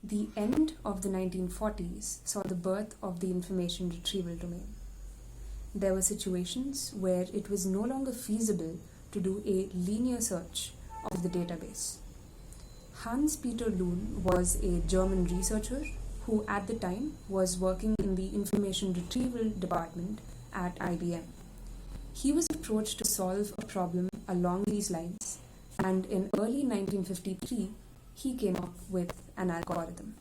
The end of the 1940s saw the birth of the information retrieval domain. There were situations where it was no longer feasible to do a linear search of the database. Hans-Peter Loon was a German researcher who at the time was working in the information retrieval department at IBM. He was approached to solve a problem along these lines, and in early 1953, he came up with an algorithm.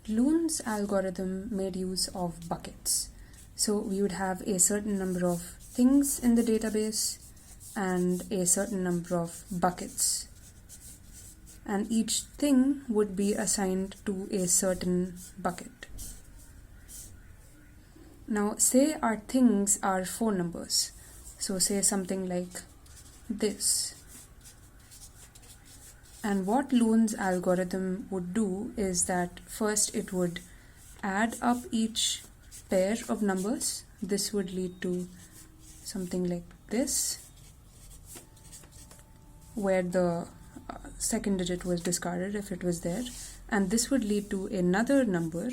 Loon's algorithm made use of buckets. So we would have a certain number of things in the database and a certain number of buckets. And each thing would be assigned to a certain bucket. Now, say our things are phone numbers. So say something like this. And what Loon's algorithm would do is that first it would add up each pair of numbers. This would lead to something like this, where the second digit was discarded if it was there, and this would lead to another number.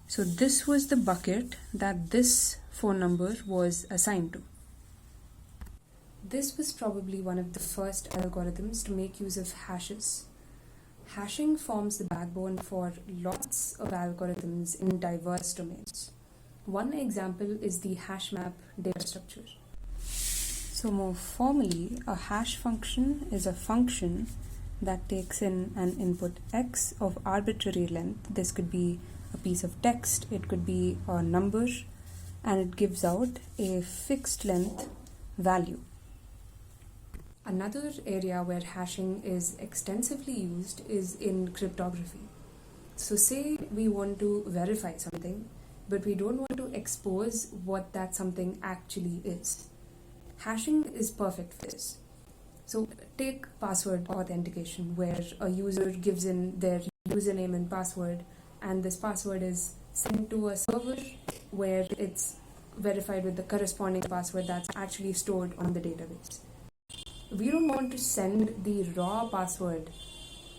So this was the bucket that this phone number was assigned to. This was probably one of the first algorithms to make use of hashes. Hashing forms the backbone for lots of algorithms in diverse domains. One example is the hash map data structure. So more formally, a hash function is a function that takes in an input x of arbitrary length. This could be a piece of text, it could be a number, and it gives out a fixed length value. Another area where hashing is extensively used is in cryptography. So say we want to verify something, but we don't want to expose what that something actually is. Hashing is perfect for this. So take password authentication, where a user gives in their username and password, and this password is sent to a server where it's verified with the corresponding password that's actually stored on the database. We don't want to send the raw password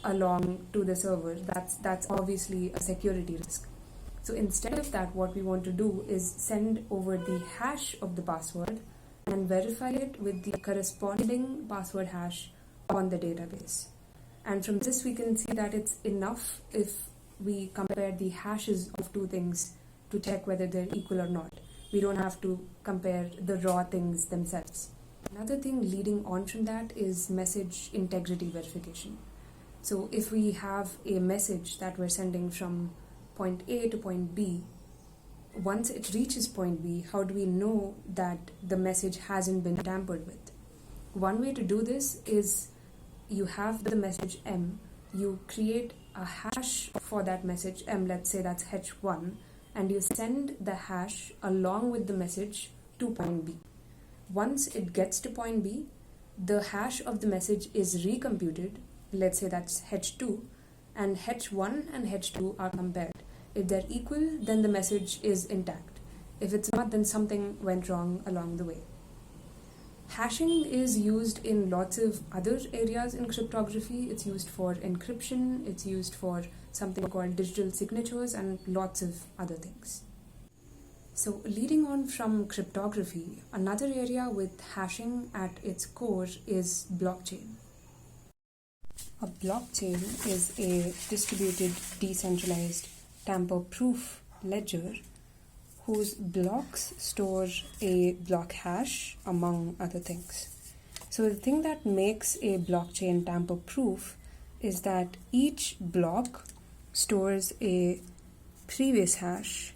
along to the server. That's obviously a security risk. So instead of that, what we want to do is send over the hash of the password and verify it with the corresponding password hash on the database. And from this we can see that it's enough if we compare the hashes of two things to check whether they're equal or not. We don't have to compare the raw things themselves. Another thing leading on from that is message integrity verification. So if we have a message that we're sending from point A to point B, once it reaches point B, how do we know that the message hasn't been tampered with? One way to do this is you have the message M, you create a hash for that message M, let's say that's H1, and you send the hash along with the message to point B. Once it gets to point B, the hash of the message is recomputed, let's say that's H2, and H1 and H2 are compared. If they're equal, then the message is intact. If it's not, then something went wrong along the way. Hashing is used in lots of other areas in cryptography. It's used for encryption, it's used for something called digital signatures, and lots of other things. So leading on from cryptography, another area with hashing at its core is blockchain. A blockchain is a distributed, decentralized, tamper-proof ledger whose blocks store a block hash, among other things. So the thing that makes a blockchain tamper-proof is that each block stores a previous hash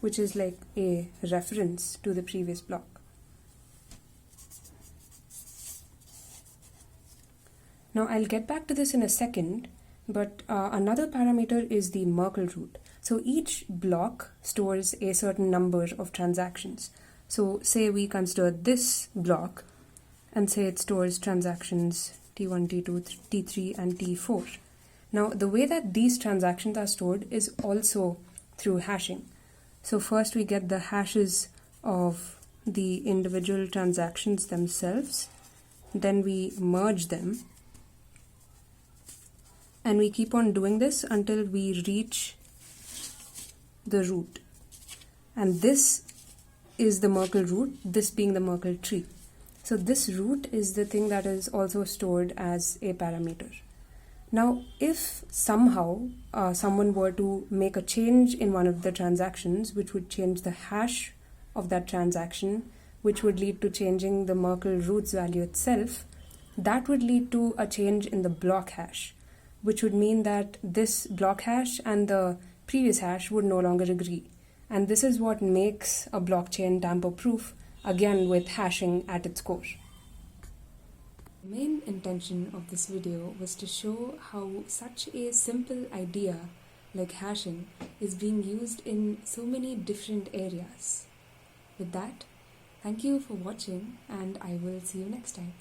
which is like a reference to the previous block. Now I'll get back to this in a second, but another parameter is the Merkle root. So each block stores a certain number of transactions. So say we consider this block and say it stores transactions T1, T2, T3 and T4. Now the way that these transactions are stored is also through hashing. So first we get the hashes of the individual transactions themselves, then we merge them, and we keep on doing this until we reach the root. And this is the Merkle root, this being the Merkle tree. So this root is the thing that is also stored as a parameter. Now, if somehow someone were to make a change in one of the transactions, which would change the hash of that transaction, which would lead to changing the Merkle root's value itself, that would lead to a change in the block hash, which would mean that this block hash and the previous hash would no longer agree. And this is what makes a blockchain tamper-proof, again with hashing at its core. The main intention of this video was to show how such a simple idea like hashing is being used in so many different areas. With that, thank you for watching, and I will see you next time.